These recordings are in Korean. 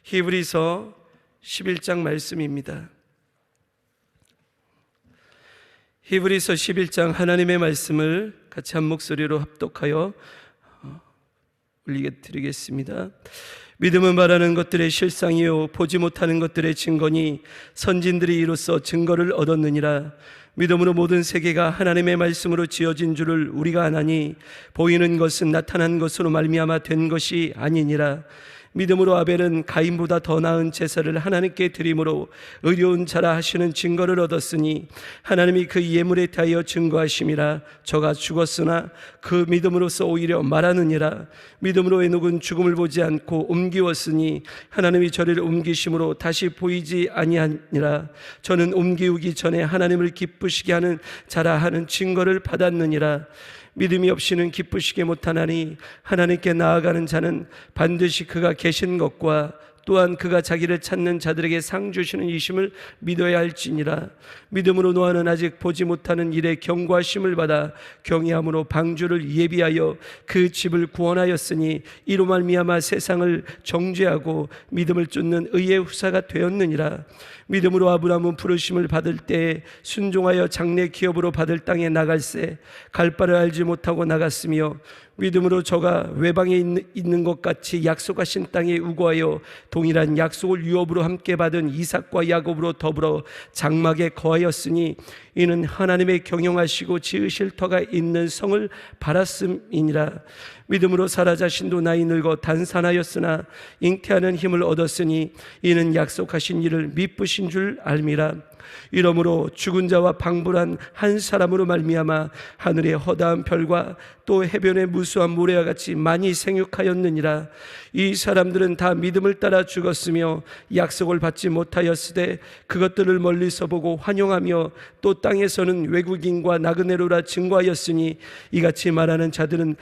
히브리서 11장 말씀입니다. 히브리서 11장 하나님의 말씀을 같이 한 목소리로 합독하여 올리게 드리겠습니다. 믿음은 말하는 것들의 실상이요 보지 못하는 것들의 증거니 선진들이 이로써 증거를 얻었느니라. 믿음으로 모든 세계가 하나님의 말씀으로 지어진 줄을 우리가 아나니 보이는 것은 나타난 것으로 말미암아 된 것이 아니니라. 믿음으로 아벨은 가인보다 더 나은 제사를 하나님께 드림으로 의로운 자라 하시는 증거를 얻었으니 하나님이 그 예물에 대하여 증거하심이라. 저가 죽었으나 그 믿음으로써 오히려 말하느니라. 믿음으로 에녹은 죽음을 보지 않고 옮기웠으니 하나님이 저를 옮기심으로 다시 보이지 아니하니라. 저는 옮기우기 전에 하나님을 기쁘시게 하는 자라 하는 증거를 받았느니라. 믿음이 없이는 기쁘시게 못하나니 하나님께 나아가는 자는 반드시 그가 계신 것과 또한 그가 자기를 찾는 자들에게 상 주시는 이심을 믿어야 할지니라. 믿음으로 노아는 아직 보지 못하는 일에 경고하심을 받아 경외함으로 방주를 예비하여 그 집을 구원하였으니 이로 말미암아 세상을 정죄하고 믿음을 쫓는 의의 후사가 되었느니라. 믿음으로 아브라함은 부르심을 받을 때에 순종하여 장래 기업으로 받을 땅에 나갈새 갈 바를 알지 못하고 나갔으며 믿음으로 저가 외방에 있는 것 같이 약속하신 땅에 우거하여 동일한 약속을 유업으로 함께 받은 이삭과 야곱으로 더불어 장막에 거하였으니 이는 하나님의 경영하시고 지으실 터가 있는 성을 바랐음이니라. 믿음으로 사라 자신도 나이 늙어 단산하였으나 잉태하는 힘을 얻었으니 이는 약속하신 일을 미쁘신 줄 알미라. 이러므로 죽은 자와 방불한 한 사람으로 말미암아 하늘의 허다한 별과 또 해변의 무수한 모래와 같이 많이 생육하였느니라. 이 사람들은 다 믿음을 따라 죽었으며 약속을 받지 못하였으되 그것들을 멀리서 보고 환영하며 또 땅에서는 외국인과 나그네로라 증거하였으니 이같이 말하는 자들은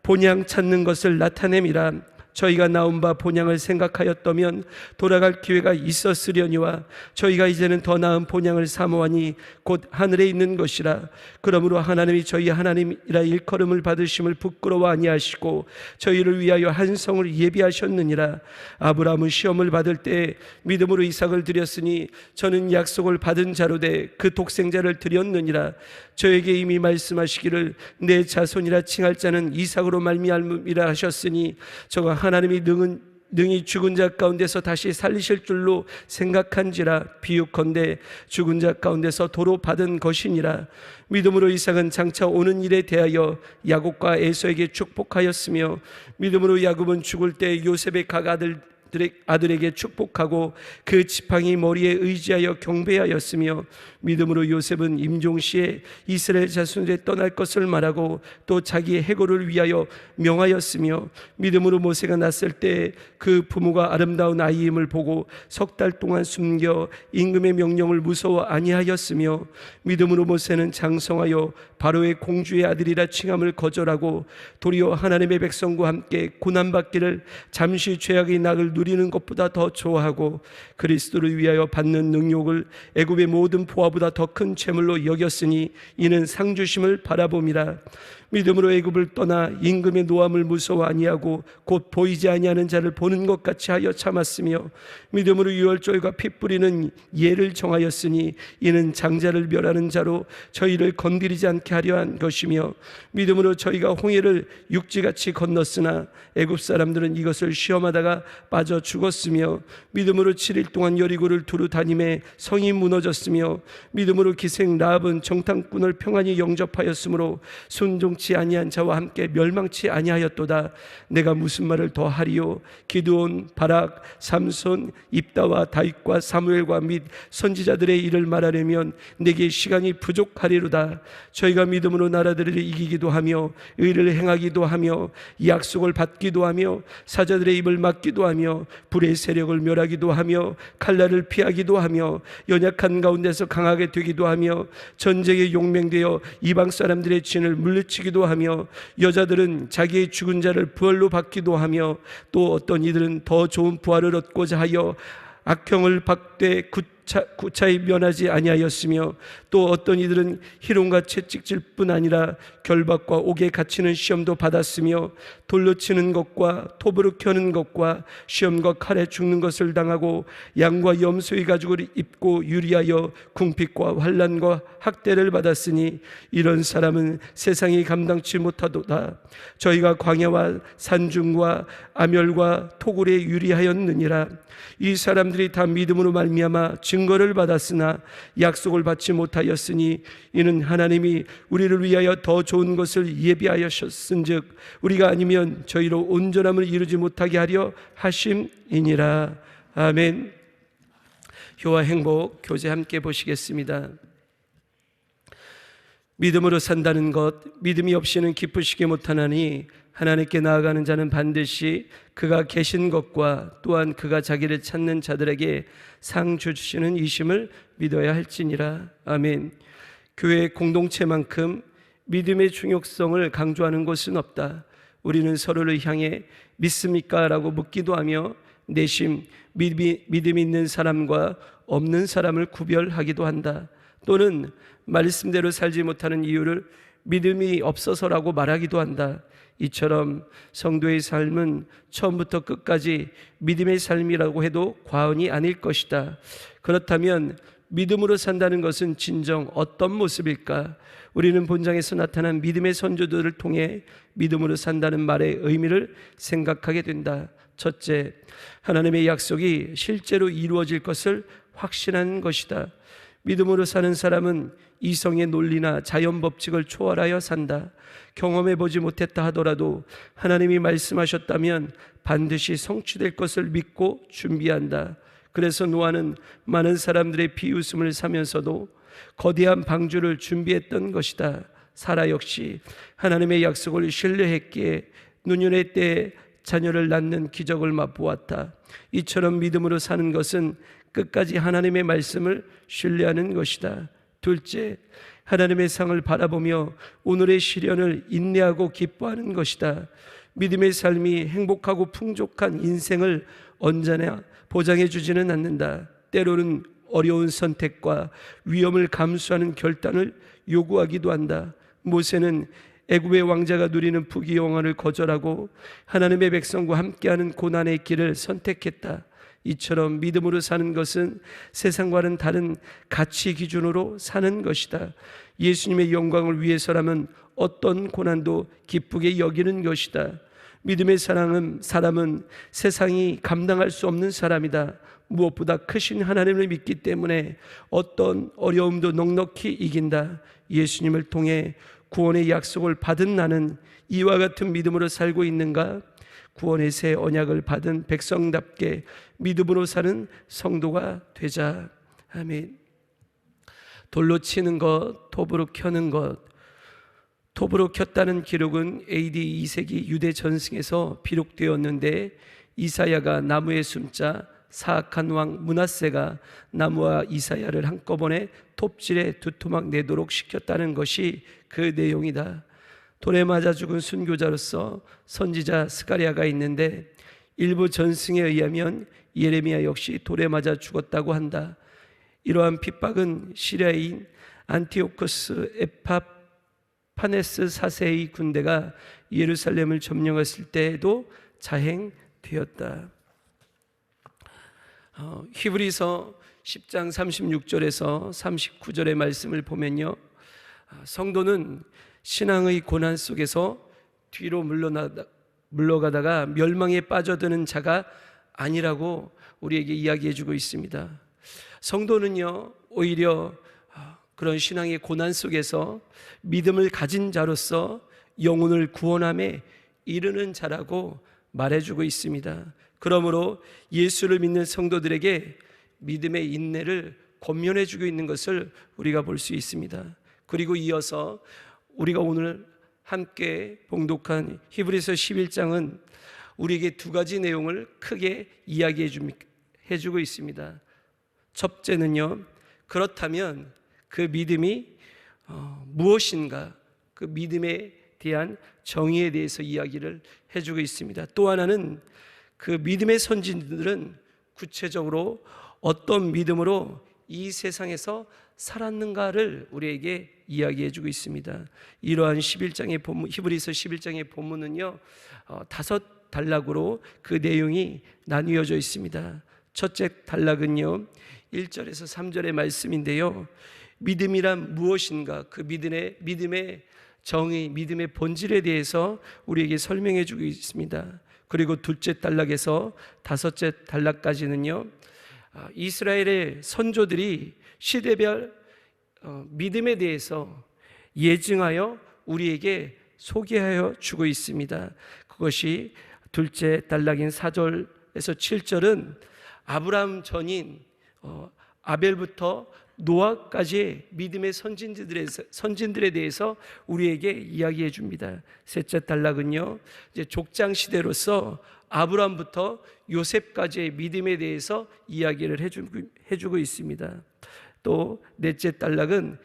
본향 찾는 것을 나타냄이라. 저희가 나온 바 본향을 생각하였다면 돌아갈 기회가 있었으려니와 저희가 이제는 더 나은 본향을 사모하니 곧 하늘에 있는 것이라. 그러므로 하나님이 저희 하나님이라 일컬음을 받으심을 부끄러워 아니하시고 저희를 위하여 한 성을 예비하셨느니라. 아브라함은 시험을 받을 때 믿음으로 이삭을 드렸으니 저는 약속을 받은 자로 돼 그 독생자를 드렸느니라. 저에게 이미 말씀하시기를 내 자손이라 칭할 자는 이삭으로 말미암음이라 하셨으니 저가 하나님이 능히 죽은 자 가운데서 다시 살리실 줄로 생각한지라. 비유컨대 죽은 자 가운데서 도로 받은 것이니라. 믿음으로 이삭은 장차 오는 일에 대하여 야곱과 에서에게 축복하였으며 믿음으로 야곱은 죽을 때 요셉의 각 아들에게 축복하고 그 지팡이 머리에 의지하여 경배하였으며 믿음으로 요셉은 임종시에 이스라엘 자손들에 떠날 것을 말하고 또 자기의 해고를 위하여 명하였으며 믿음으로 모세가 났을 때 그 부모가 아름다운 아이임을 보고 석 달 동안 숨겨 임금의 명령을 무서워 아니하였으며 믿음으로 모세는 장성하여 바로의 공주의 아들이라 칭함을 거절하고 도리어 하나님의 백성과 함께 고난받기를 잠시 죄악의 낙을 누리는 것보다 더 좋아하고 그리스도를 위하여 받는 능욕을 애굽의 모든 보화보다 더 큰 재물로 여겼으니 이는 상 주심을 바라봄이라. 믿음으로 애굽을 떠나 임금의 노함을 무서워 아니하고 곧 보이지 아니하는 자를 보는 것 같이 하여 참았으며 믿음으로 유월절과 피 뿌리는 예를 정하였으니 이는 장자를 멸하는 자로 저희를 건드리지 않게 하려 한 것이며 믿음으로 저희가 홍해를 육지같이 건넜으나 애굽 사람들은 이것을 시험하다가 빠져 죽었으며 믿음으로 7일 동안 여리고를 두루 다니매 성이 무너졌으며 믿음으로 기생 라합은 정탐꾼을 평안히 영접하였으므로 순종치 아니한 자와 함께 멸망치 아니하였도다. 내가 무슨 말을 더 하리요? 기드온, 바락, 삼손, 입다와 다윗과 사무엘과 및 선지자들의 일을 말하려면 내게 시간이 부족하리로다. 저희가 믿음으로 나라들을 이기기도 하며 의를 행하기도 하며 약속을 받기도 하며 사자들의 입을 막기도 하며 불의 세력을 멸하기도 하며 칼날을 피하기도 하며 연약한 가운데서 강하게 되기도 하며 전쟁에 용맹되어 이방 사람들의 진을 물리치기도 하며 여자들은 자기의 죽은 자를 부활로 받기도 하며 또 어떤 이들은 더 좋은 부활을 얻고자 하여 악형을 받되 구차히 면하지 아니하였으며 또 어떤 이들은 희롱과 채찍질 뿐 아니라 결박과 옥에 갇히는 시험도 받았으며 돌로 치는 것과 톱으로 켜는 것과 시험과 칼에 죽는 것을 당하고 양과 염소의 가죽을 입고 유리하여 궁핍과 환난과 학대를 받았으니 이런 사람은 세상이 감당치 못하도다. 저희가 광야와 산중과 아멸과 토굴에 유리하였느니라. 이 사람들이 다 믿음으로 말미암아 증거를 받았으나 약속을 받지 못하였으니 이는 하나님이 우리를 위하여 더 좋은 것을 예비하셨은즉 우리가 아니면 저희로 온전함을 이루지 못하게 하려 하심이니라. 아멘. 효와 행복 교제 함께 보시겠습니다. 믿음으로 산다는 것, 믿음이 없이는 기쁘시게 못하나니 하나님께 나아가는 자는 반드시 그가 계신 것과 또한 그가 자기를 찾는 자들에게 상 주시는 이심을 믿어야 할지니라. 아멘. 교회 공동체만큼 믿음의 중요성을 강조하는 곳은 없다. 우리는 서로를 향해 믿습니까? 라고 묻기도 하며 내심 믿음이 있는 사람과 없는 사람을 구별하기도 한다. 또는 말씀대로 살지 못하는 이유를 믿음이 없어서라고 말하기도 한다. 이처럼 성도의 삶은 처음부터 끝까지 믿음의 삶이라고 해도 과언이 아닐 것이다. 그렇다면 믿음으로 산다는 것은 진정 어떤 모습일까? 우리는 본장에서 나타난 믿음의 선조들을 통해 믿음으로 산다는 말의 의미를 생각하게 된다. 첫째, 하나님의 약속이 실제로 이루어질 것을 확신한 것이다. 믿음으로 사는 사람은 이성의 논리나 자연 법칙을 초월하여 산다. 경험해 보지 못했다 하더라도 하나님이 말씀하셨다면 반드시 성취될 것을 믿고 준비한다. 그래서 노아는 많은 사람들의 비웃음을 사면서도 거대한 방주를 준비했던 것이다. 사라 역시 하나님의 약속을 신뢰했기에 노년의 때에 자녀를 낳는 기적을 맛보았다. 이처럼 믿음으로 사는 것은 끝까지 하나님의 말씀을 신뢰하는 것이다. 둘째, 하나님의 상을 바라보며 오늘의 시련을 인내하고 기뻐하는 것이다. 믿음의 삶이 행복하고 풍족한 인생을 언제나 보장해 주지는 않는다. 때로는 어려운 선택과 위험을 감수하는 결단을 요구하기도 한다. 모세는 애굽의 왕자가 누리는 부귀영화를 거절하고 하나님의 백성과 함께하는 고난의 길을 선택했다. 이처럼 믿음으로 사는 것은 세상과는 다른 가치 기준으로 사는 것이다. 예수님의 영광을 위해서라면 어떤 고난도 기쁘게 여기는 것이다. 믿음의 사람은 세상이 감당할 수 없는 사람이다. 무엇보다 크신 하나님을 믿기 때문에 어떤 어려움도 넉넉히 이긴다. 예수님을 통해 구원의 약속을 받은 나는 이와 같은 믿음으로 살고 있는가? 구원의 새 언약을 받은 백성답게 믿음으로 사는 성도가 되자. 아멘. 돌로 치는 것, 톱으로 켜는 것. 톱으로 켰다는 기록은 AD 2세기 유대 전승에서 비록되었는데 이사야가 나무에 숨자 사악한 왕 므낫세가 나무와 이사야를 한꺼번에 톱질에 두토막 내도록 시켰다는 것이 그 내용이다. 돌에 맞아 죽은 순교자로서 선지자 스가랴가 있는데 일부 전승에 의하면 예레미야 역시 돌에 맞아 죽었다고 한다. 이러한 핍박은 시리아인 안티오코스 에파파네스 4세의 군대가 예루살렘을 점령했을 때에도 자행되었다. 히브리서 10장 36절에서 39절의 말씀을 보면요, 성도는 신앙의 고난 속에서 뒤로 물러가다가 멸망에 빠져드는 자가 아니라고 우리에게 이야기해주고 있습니다. 성도는요, 오히려 그런 신앙의 고난 속에서 믿음을 가진 자로서 영혼을 구원함에 이르는 자라고 말해주고 있습니다. 그러므로 예수를 믿는 성도들에게 믿음의 인내를 권면해주고 있는 것을 우리가 볼 수 있습니다. 그리고 이어서 우리가 오늘 함께 봉독한 히브리서 11장은 우리에게 두 가지 내용을 크게 이야기해주고 있습니다. 첫째는요, 그렇다면 그 믿음이 무엇인가, 그 믿음에 대한 정의에 대해서 이야기를 해주고 있습니다. 또 하나는 그 믿음의 선진들은 구체적으로 어떤 믿음으로 이 세상에서 살았는가를 우리에게 이야기해 주고 있습니다. 이러한 11장의 본문, 히브리서 11장의 본문은요, 5단락으로 그 내용이 나뉘어져 있습니다. 첫째 단락은요, 1절에서 3절의 말씀인데요, 믿음이란 무엇인가, 그 믿음의 정의, 믿음의 본질에 대해서 우리에게 설명해 주고 있습니다. 그리고 둘째 단락에서 5째 단락까지는요, 이스라엘의 선조들이 시대별 믿음에 대해서 예증하여 우리에게 소개하여 주고 있습니다. 그것이 둘째 단락인 4절에서 7절은 아브라함 전인 아벨부터 노아까지의 믿음의 선진들에 대해서 우리에게 이야기해 줍니다. 셋째 단락은요, 이제 족장 시대로서 아브라함부터 요셉까지의 믿음에 대해서 이야기를 해주고 있습니다. 또 넷째 단락은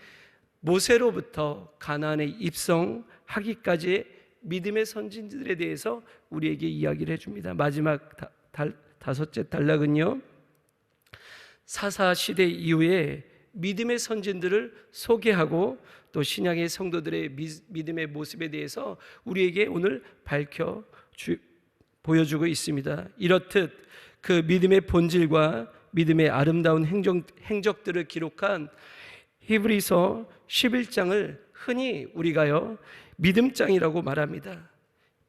모세로부터 가나안에 입성하기까지의 믿음의 선진들에 대해서 우리에게 이야기를 해줍니다. 마지막 5째 단락은요, 사사 시대 이후에 믿음의 선진들을 소개하고 또 신약의 성도들의 믿음의 모습에 대해서 우리에게 오늘 보여주고 있습니다. 이렇듯 그 믿음의 본질과 믿음의 아름다운 행적들을 기록한 히브리서 11장을 흔히 우리가요, 믿음장이라고 말합니다.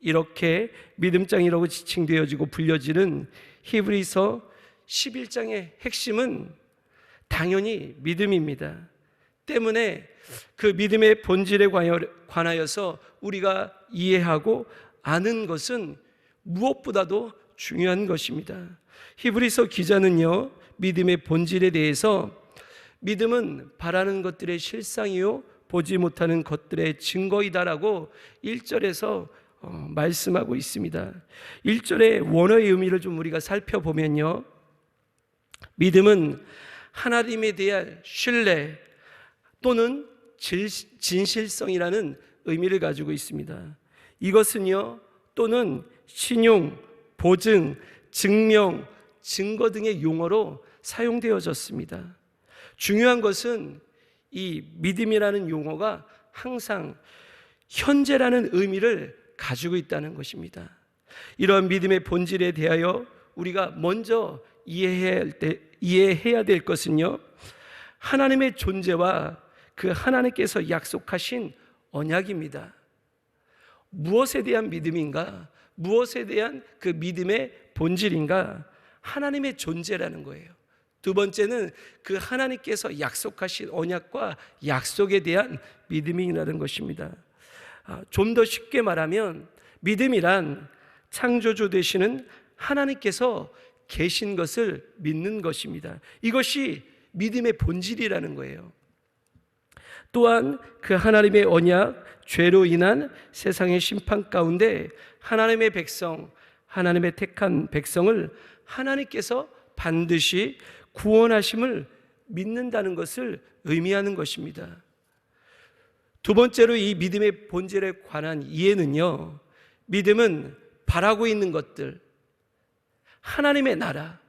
이렇게 믿음장이라고 지칭되어지고 불려지는 히브리서 11장의 핵심은 당연히 믿음입니다. 때문에 그 믿음의 본질에 관하여서 우리가 이해하고 아는 것은 무엇보다도 중요한 것입니다. 히브리서 기자는요, 믿음의 본질에 대해서 믿음은 바라는 것들의 실상이요 보지 못하는 것들의 증거이다라고 1절에서 말씀하고 있습니다. 1절의 원어의 의미를 좀 우리가 살펴보면요, 믿음은 하나님에 대한 신뢰 또는 진실성이라는 의미를 가지고 있습니다. 이것은요, 또는 신용, 보증, 증명, 증거 등의 용어로 사용되어졌습니다. 중요한 것은 이 믿음이라는 용어가 항상 현재라는 의미를 가지고 있다는 것입니다. 이러한 믿음의 본질에 대하여 우리가 먼저 이해해야 될 것은요, 하나님의 존재와 그 하나님께서 약속하신 언약입니다. 무엇에 대한 믿음인가? 무엇에 대한 그 믿음의 본질인가? 하나님의 존재라는 거예요. 두 번째는 그 하나님께서 약속하신 언약과 약속에 대한 믿음이라는 것입니다. 좀 더 쉽게 말하면 믿음이란 창조주 되시는 하나님께서 계신 것을 믿는 것입니다. 이것이 믿음의 본질이라는 거예요. 또한 그 하나님의 언약, 죄로 인한 세상의 심판 가운데 하나님의 백성, 하나님의 택한 백성을 하나님께서 반드시 구원하심을 믿는다는 것을 의미하는 것입니다. 두 번째로 이 믿음의 본질에 관한 이해는요, 믿음은 바라고 있는 것들, 하나님의 나라,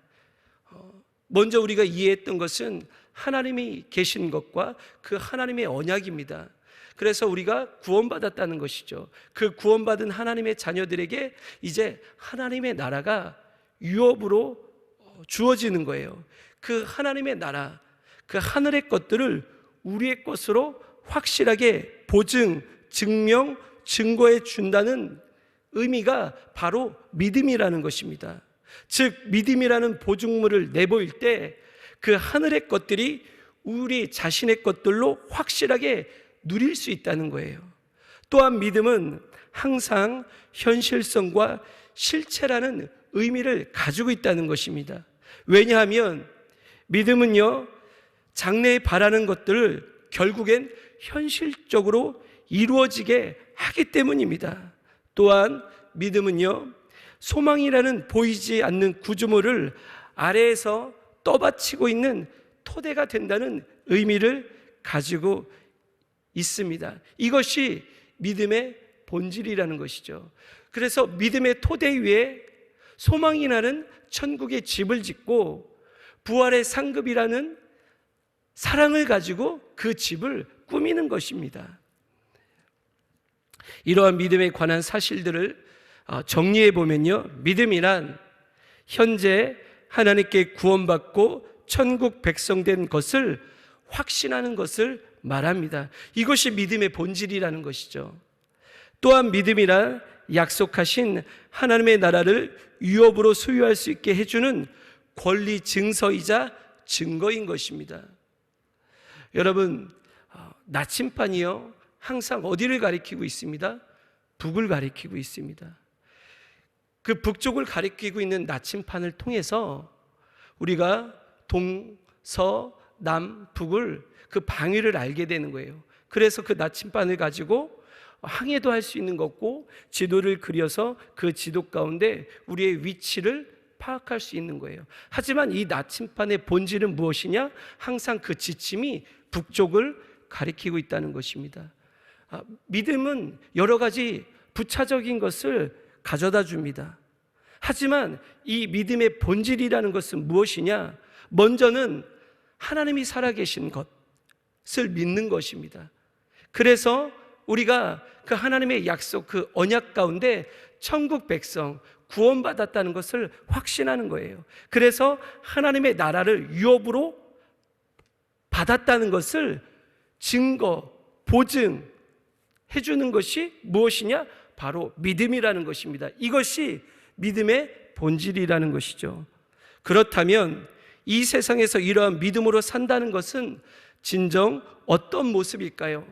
먼저 우리가 이해했던 것은 하나님이 계신 것과 그 하나님의 언약입니다. 그래서 우리가 구원받았다는 것이죠. 그 구원받은 하나님의 자녀들에게 이제 하나님의 나라가 유업으로 주어지는 거예요. 그 하나님의 나라, 그 하늘의 것들을 우리의 것으로 확실하게 보증, 증명, 증거해 준다는 의미가 바로 믿음이라는 것입니다. 즉 믿음이라는 보증물을 내보일 때 그 하늘의 것들이 우리 자신의 것들로 확실하게 누릴 수 있다는 거예요. 또한 믿음은 항상 현실성과 실체라는 의미를 가지고 있다는 것입니다. 왜냐하면 믿음은요, 장래에 바라는 것들을 결국엔 현실적으로 이루어지게 하기 때문입니다. 또한 믿음은요, 소망이라는 보이지 않는 구조물을 아래에서 떠받치고 있는 토대가 된다는 의미를 가지고 있습니다. 이것이 믿음의 본질이라는 것이죠. 그래서 믿음의 토대 위에 소망이라는 천국의 집을 짓고 부활의 상급이라는 사랑을 가지고 그 집을 꾸미는 것입니다. 이러한 믿음에 관한 사실들을 정리해 보면요, 믿음이란 현재 하나님께 구원받고 천국 백성 된 것을 확신하는 것을 말합니다. 이것이 믿음의 본질이라는 것이죠. 또한 믿음이란 약속하신 하나님의 나라를 유업으로 소유할 수 있게 해주는 권리 증서이자 증거인 것입니다. 여러분, 나침반이요, 항상 어디를 가리키고 있습니다? 북을 가리키고 있습니다. 그 북쪽을 가리키고 있는 나침반을 통해서 우리가 동, 서, 남, 북을 그 방위를 알게 되는 거예요. 그래서 그 나침반을 가지고 항해도 할 수 있는 거고, 지도를 그려서 그 지도 가운데 우리의 위치를 파악할 수 있는 거예요. 하지만 이 나침반의 본질은 무엇이냐? 항상 그 지침이 북쪽을 가리키고 있다는 것입니다. 믿음은 여러 가지 부차적인 것을 가져다 줍니다. 하지만 이 믿음의 본질이라는 것은 무엇이냐? 먼저는 하나님이 살아계신 것을 믿는 것입니다. 그래서 우리가 그 하나님의 약속, 그 언약 가운데 천국 백성, 구원받았다는 것을 확신하는 거예요. 그래서 하나님의 나라를 유업으로 받았다는 것을 증거, 보증해 주는 것이 무엇이냐? 바로 믿음이라는 것입니다. 이것이 믿음의 본질이라는 것이죠. 그렇다면 이 세상에서 이러한 믿음으로 산다는 것은 진정 어떤 모습일까요?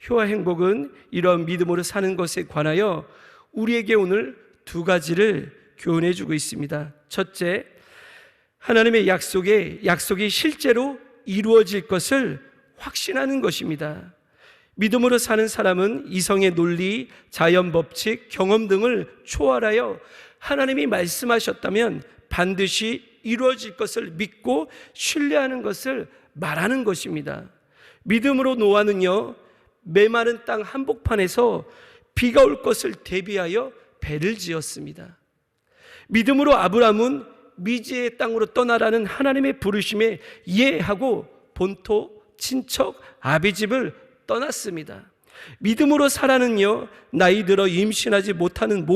효와 행복은 이러한 믿음으로 사는 것에 관하여 우리에게 오늘 두 가지를 교훈해 주고 있습니다. 첫째, 하나님의 약속이 실제로 이루어질 것을 확신하는 것입니다. 믿음으로 사는 사람은 이성의 논리, 자연 법칙, 경험 등을 초월하여 하나님이 말씀하셨다면 반드시 이루어질 것을 믿고 신뢰하는 것을 말하는 것입니다. 믿음으로 노아는요, 메마른 땅 한복판에서 비가 올 것을 대비하여 배를 지었습니다. 믿음으로 아브라함은 미지의 땅으로 떠나라는 하나님의 부르심에 이해하고 본토, 친척, 아비집을 떠났습니다. 믿음으로 사라는요, 나이 들어 임신하지 못하는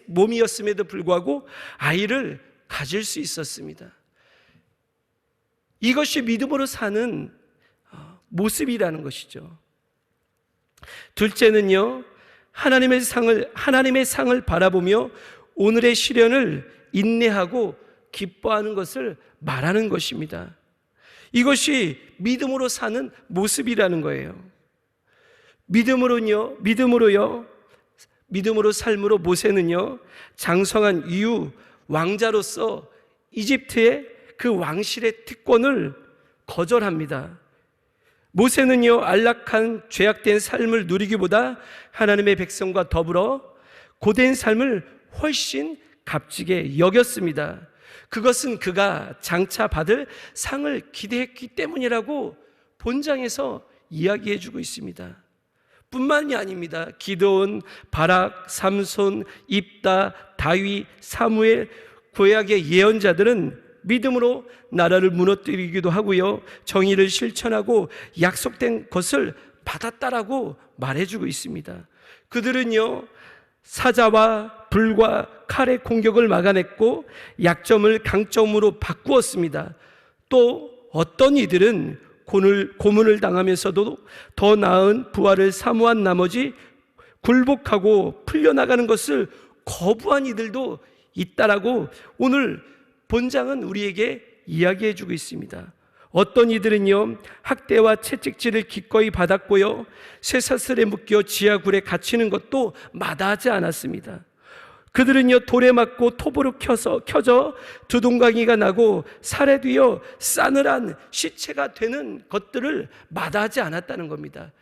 몸이었음에도 불구하고 아이를 가질 수 있었습니다. 이것이 믿음으로 사는 모습이라는 것이죠. 둘째는요, 하나님의 상을 바라보며 오늘의 시련을 인내하고 기뻐하는 것을 말하는 것입니다. 이것이 믿음으로 사는 모습이라는 거예요. 믿음으로 삶으로 모세는요, 장성한 이후 왕자로서 이집트의 그 왕실의 특권을 거절합니다. 모세는요, 안락한 죄악된 삶을 누리기보다 하나님의 백성과 더불어 고된 삶을 훨씬 값지게 여겼습니다. 그것은 그가 장차 받을 상을 기대했기 때문이라고 본장에서 이야기해 주고 있습니다. 뿐만이 아닙니다. 기드온, 바락, 삼손, 입다, 다윗, 사무엘, 구약의 예언자들은 믿음으로 나라를 무너뜨리기도 하고요, 정의를 실천하고 약속된 것을 받았다라고 말해주고 있습니다. 그들은요, 사자와 불과 칼의 공격을 막아냈고 약점을 강점으로 바꾸었습니다. 또 어떤 이들은 고문을 당하면서도 더 나은 부활을 사모한 나머지 굴복하고 풀려나가는 것을 거부한 이들도 있다라고 오늘 본장은 우리에게 이야기해 주고 있습니다. 어떤 이들은요, 학대와 채찍질을 기꺼이 받았고요, 쇠사슬에 묶여 지하굴에 갇히는 것도 마다하지 않았습니다. 그들은요, 돌에 맞고 톱으로 켜져 두동강이가 나고 살해되어 싸늘한 시체가 되는 것들을 마다하지 않았다는 겁니다.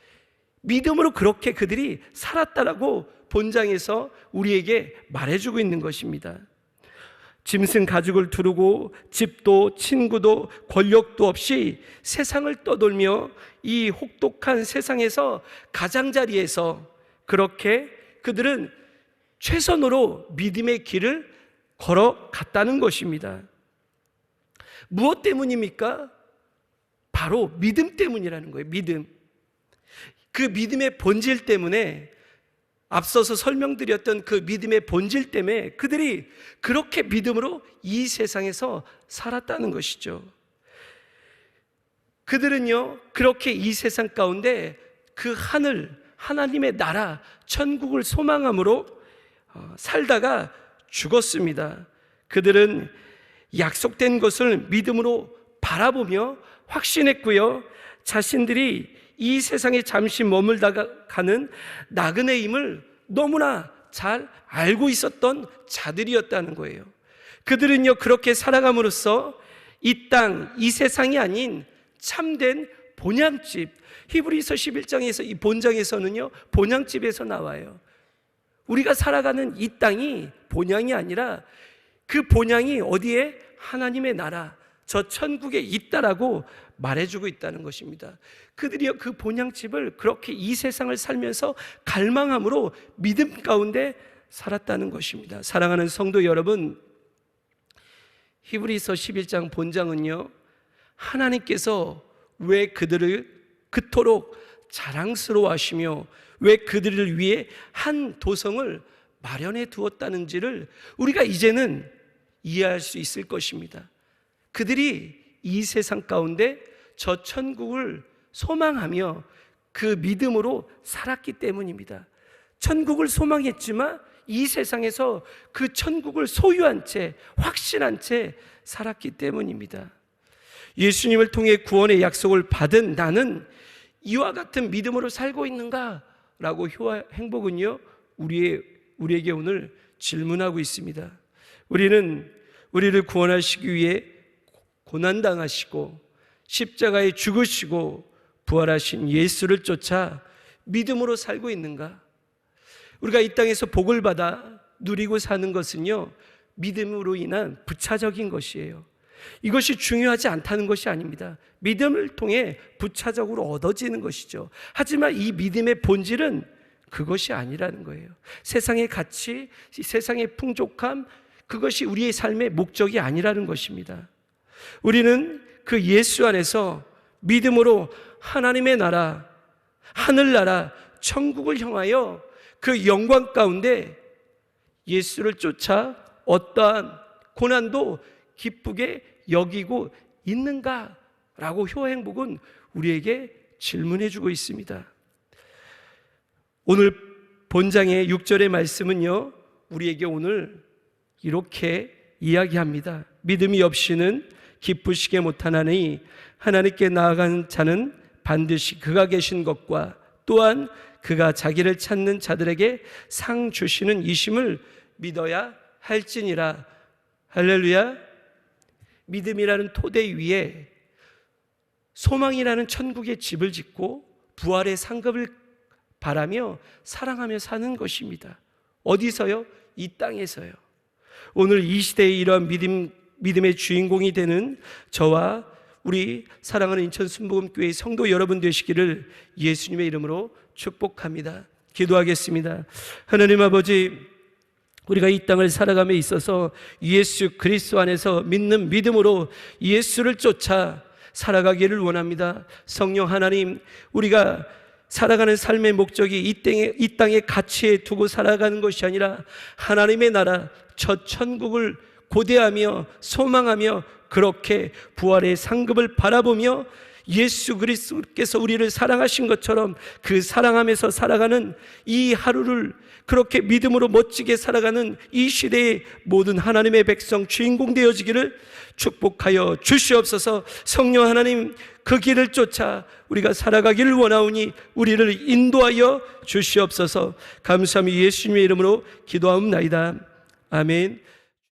믿음으로 그렇게 그들이 살았다라고 본장에서 우리에게 말해주고 있는 것입니다. 짐승 가죽을 두르고 집도 친구도 권력도 없이 세상을 떠돌며 이 혹독한 세상에서 가장자리에서 그렇게 그들은 최선으로 믿음의 길을 걸어갔다는 것입니다. 무엇 때문입니까? 바로 믿음 때문이라는 거예요. 믿음. 그 믿음의 본질 때문에, 앞서서 설명드렸던 그 믿음의 본질 때문에 그들이 그렇게 믿음으로 이 세상에서 살았다는 것이죠. 그들은요, 그렇게 이 세상 가운데 그 하늘, 하나님의 나라, 천국을 소망함으로 살다가 죽었습니다. 그들은 약속된 것을 믿음으로 바라보며 확신했고요, 자신들이 이 세상에 잠시 머물다가 가는 나그네임을 너무나 잘 알고 있었던 자들이었다는 거예요. 그들은요, 그렇게 살아감으로써 이 땅, 이 세상이 아닌 참된 본향집, 히브리서 11장에서 이 본장에서는요, 본향집에서 나와요. 우리가 살아가는 이 땅이 본향이 아니라 그 본향이 어디에? 하나님의 나라, 저 천국에 있다라고 말해주고 있다는 것입니다. 그들이요, 그 본향집을 그렇게 이 세상을 살면서 갈망함으로 믿음 가운데 살았다는 것입니다. 사랑하는 성도 여러분, 히브리서 11장 본장은요, 하나님께서 왜 그들을 그토록 자랑스러워 하시며 왜 그들을 위해 한 도성을 마련해 두었다는지를 우리가 이제는 이해할 수 있을 것입니다. 그들이 이 세상 가운데 저 천국을 소망하며 그 믿음으로 살았기 때문입니다. 천국을 소망했지만 이 세상에서 그 천국을 소유한 채, 확신한 채 살았기 때문입니다. 예수님을 통해 구원의 약속을 받은 나는 이와 같은 믿음으로 살고 있는가? 라고 행복은요, 우리에게 오늘 질문하고 있습니다. 우리를 구원하시기 위해 고난당하시고 십자가에 죽으시고 부활하신 예수를 쫓아 믿음으로 살고 있는가? 우리가 이 땅에서 복을 받아 누리고 사는 것은요, 믿음으로 인한 부차적인 것이에요. 이것이 중요하지 않다는 것이 아닙니다. 믿음을 통해 부차적으로 얻어지는 것이죠. 하지만 이 믿음의 본질은 그것이 아니라는 거예요. 세상의 가치, 세상의 풍족함, 그것이 우리의 삶의 목적이 아니라는 것입니다. 우리는 그 예수 안에서 믿음으로 하나님의 나라, 하늘나라, 천국을 향하여 그 영광 가운데 예수를 쫓아 어떠한 고난도 기쁘게 여기고 있는가라고 효행복은 우리에게 질문해 주고 있습니다. 오늘 본장의 6절의 말씀은요, 우리에게 오늘 이렇게 이야기합니다. 믿음이 없이는 기쁘시게 못하나니 하나님께 나아가는 자는 반드시 그가 계신 것과 또한 그가 자기를 찾는 자들에게 상 주시는 이심을 믿어야 할지니라. 할렐루야. 믿음이라는 토대 위에 소망이라는 천국의 집을 짓고 부활의 상급을 바라며 사랑하며 사는 것입니다. 어디서요? 이 땅에서요. 오늘 이 시대의 이러한 믿음의 주인공이 되는 저와 우리 사랑하는 인천 순복음교회 성도 여러분 되시기를 예수님의 이름으로 축복합니다. 기도하겠습니다. 하나님 아버지, 우리가 이 땅을 살아감에 있어서 예수 그리스도 안에서 믿는 믿음으로 예수를 쫓아 살아가기를 원합니다. 성령 하나님, 우리가 살아가는 삶의 목적이 이 땅의 가치에 두고 살아가는 것이 아니라 하나님의 나라, 저 천국을 고대하며 소망하며 그렇게 부활의 상급을 바라보며 예수 그리스도께서 우리를 사랑하신 것처럼 그 사랑하면서 살아가는 이 하루를 그렇게 믿음으로 멋지게 살아가는 이 시대의 모든 하나님의 백성 주인공 되어지기를 축복하여 주시옵소서. 성령 하나님, 그 길을 쫓아 우리가 살아가기를 원하오니 우리를 인도하여 주시옵소서. 감사함이 예수님의 이름으로 기도하옵나이다. 아멘.